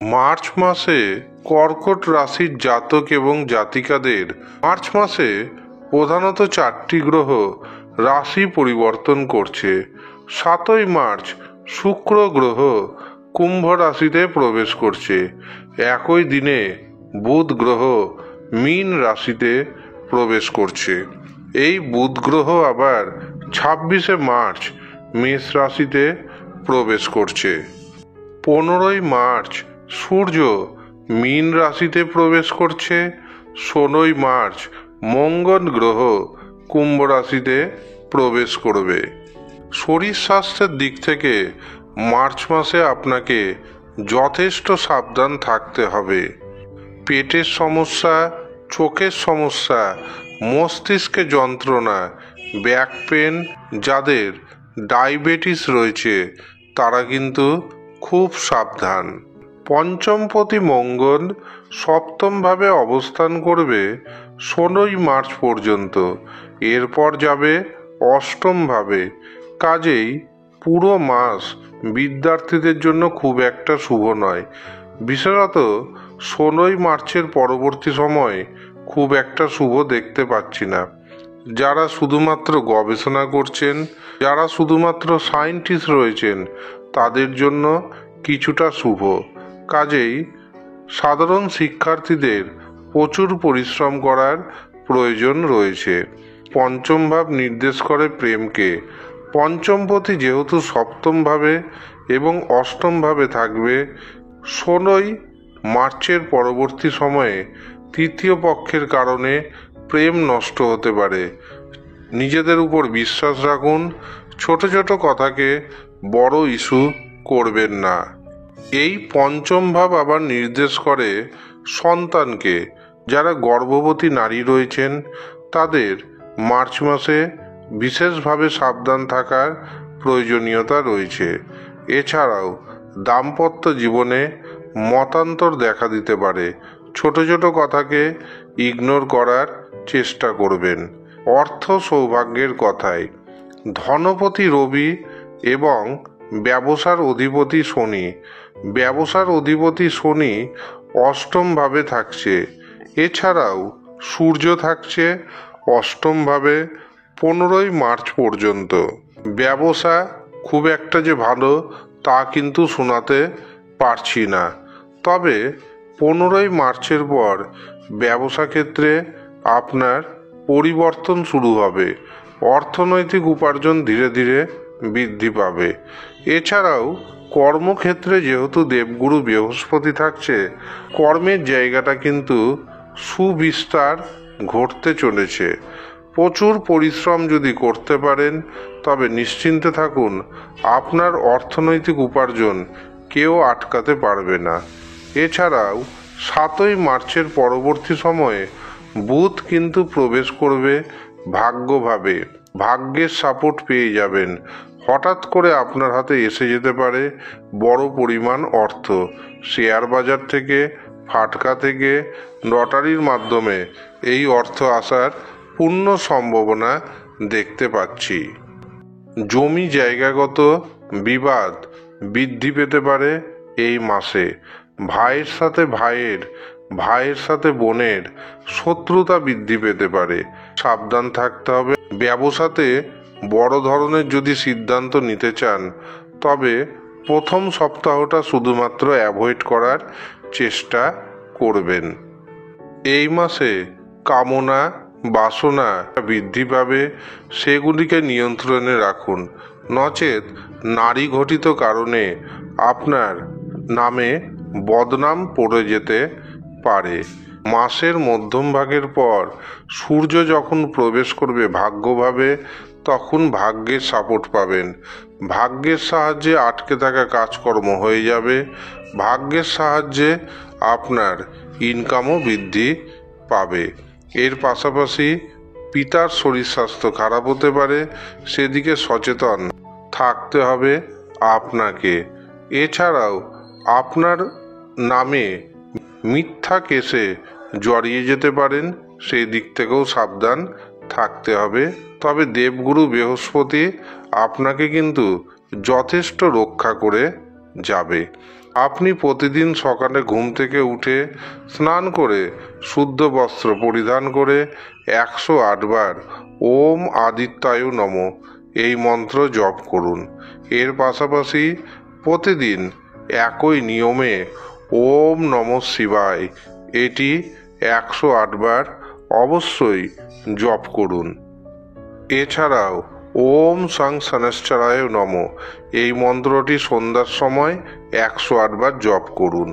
March মাসে কর্কট রাশির জাতক এবং জাতিকাদের মার্চ মাসে প্রধানত 4টি গ্রহ রাশি পরিবর্তন করছে। 7ই মার্চ শুক্র গ্রহ কুম্ভ রাশিতে প্রবেশ করছে। একই দিনে বুধ গ্রহ মীন রাশিতে প্রবেশ করছে। এই বুধ গ্রহ আবার 26শে মার্চ মেষ রাশিতে প্রবেশ করছে। 15ই মার্চ সূর্য মীন রাশিতে প্রবেশ করছে। 16ই মার্চ মঙ্গল গ্রহ কুম্ভ রাশিতে প্রবেশ করবে। শরীর স্বাস্থ্যের দিক থেকে মার্চ মাসে আপনাকে যথেষ্ট সাবধান থাকতে হবে। পেটের সমস্যা, চোখের সমস্যা, মস্তিষ্কে যন্ত্রণা, ব্যাক পেন, যাদের ডায়াবেটিস রয়েছে তারা কিন্তু খুব সাবধান। পঞ্চমপতি মঙ্গল সপ্তমভাবে অবস্থান করবে 16ই মার্চ পর্যন্ত, এরপর যাবে অষ্টমভাবে। কাজেই পুরো মাস বিদ্যার্থীদের জন্য খুব একটা শুভ নয়। বিশেষত 16ই মার্চের পরবর্তী সময় খুব একটা শুভ দেখতে পাচ্ছি না। যারা শুধুমাত্র গবেষণা করছেন, যারা শুধুমাত্র সায়েন্টিস্ট রয়েছেন তাদের জন্য কিছুটা শুভ। কাজেই সাধারণ শিক্ষার্থীদের প্রচুর পরিশ্রম করার প্রয়োজন রয়েছে। পঞ্চম ভাব নির্দেশ করে প্রেমকে। পঞ্চমপতি যেহেতু সপ্তমভাবে এবং অষ্টমভাবে থাকবে, 16ই মার্চের পরবর্তী সময়ে তৃতীয় পক্ষের কারণে প্রেম নষ্ট হতে পারে। নিজেদের উপর বিশ্বাস রাখুন, ছোট ছোট কথাকে বড় ইস্যু করবেন না। এই পঞ্চম ভাব আবার নির্দেশ করে সন্তানকে। যারা গর্ভবতী নারী রয়েছেন তাদের মার্চ মাসে বিশেষভাবে সাবধান থাকার প্রয়োজনীয়তা রয়েছে। এছাড়াও দাম্পত্য জীবনে মতান্তর দেখা দিতে পারে। ছোট ছোট কথাকে ইগনোর করার চেষ্টা করবেন। অর্থ সৌভাগ্যের কথায় ধনপতি রবি এবং ব্যবসার অধিপতি শনি। ব্যবসার অধিপতি শনি অষ্টমভাবে থাকছে। এছাড়াও সূর্য থাকছে অষ্টমভাবে 15ই মার্চ পর্যন্ত। ব্যবসা খুব একটা যে ভালো তা কিন্তু শোনাতে পারছি না। তবে 15ই মার্চের পর ব্যবসা ক্ষেত্রে আপনার পরিবর্তন শুরু হবে। অর্থনৈতিক উপার্জন ধীরে ধীরে বৃদ্ধি পাবে। এছাড়াও কর্মক্ষেত্রে যেহেতু দেবগুরু বৃহস্পতি থাকছে, কর্মের জায়গাটা কিন্তু সুবিস্তার ঘটতে চলেছে। প্রচুর পরিশ্রম যদি করতে পারেন তবে নিশ্চিন্তে থাকুন, আপনার অর্থনৈতিক উপার্জন কেউ আটকাতে পারবে না। এছাড়াও 7ই মার্চের পরবর্তী সময়ে বুধ কিন্তু প্রবেশ করবে ভাগ্যভাবে। ভাগ্যের সাপোর্ট পেয়ে যাবেন। হঠাৎ করে আপনার হাতে এসে যেতে পারে বড় পরিমাণ অর্থ। শেয়ার বাজার থেকে, ফাটকা থেকে, লটারির মাধ্যমে এই অর্থ আসার পূর্ণ সম্ভাবনা দেখতে পাচ্ছি। জমি জায়গাগত বিবাদ বৃদ্ধি পেতে পারে এই মাসে। ভাইয়ের সাথে ভাইয়ের, ভাইয়ের সাথে বোনের শত্রুতা বৃদ্ধি পেতে পারে। সাবধান থাকতে হবে। ব্যবসাতে বড় ধরনের যদি সিদ্ধান্ত নিতে চান তবে প্রথম সপ্তাহটা শুধুমাত্র অ্যাভয়েড করার চেষ্টা করবেন। এই মাসে কামনা বাসনা বৃদ্ধি পাবে, সেগুলিকে নিয়ন্ত্রণে রাখুন। নচেত নারী ঘটিত কারণে আপনার নামে বদনাম পড়ে যেতে পারে। মাসের মধ্যম ভাগের পর সূর্য যখন প্রবেশ করবে ভাগ্যভাবে, তখন ভাগ্যের সাপোর্ট পাবেন। ভাগ্যের সাহায্যে আটকে থাকা কাজকর্ম হয়ে যাবে। ভাগ্যের সাহায্যে আপনার ইনকামও বৃদ্ধি পাবে। এর পাশাপাশি পিতার শরীর স্বাস্থ্য খারাপ হতে পারে, সেদিকে সচেতন থাকতে হবে আপনাকে। এছাড়াও আপনার নামে মিথ্যা কেসে জড়িয়ে যেতে পারেন, সেই দিক থেকেও সাবধান থাকতে হবে। তবে দেবগুরু বৃহস্পতি আপনাকে কিন্তু যথেষ্ট রক্ষা করে যাবে। আপনি প্রতিদিন সকালে ঘুম থেকে উঠে স্নান করে শুদ্ধ বস্ত্র পরিধান করে 108 বার ওম আদিত্যায় নমঃ এই মন্ত্র জপ করুন। এর পাশাপাশি প্রতিদিন একই নিয়মে ওম নমঃ শিবায় এটি 108 বার অবশ্যই জপ করুন। এছাড়াও ওম সাং শনৈশ্চরায় নমঃ এই মন্ত্রটি সন্ধ্যার সময় 108 বার জপ করুন।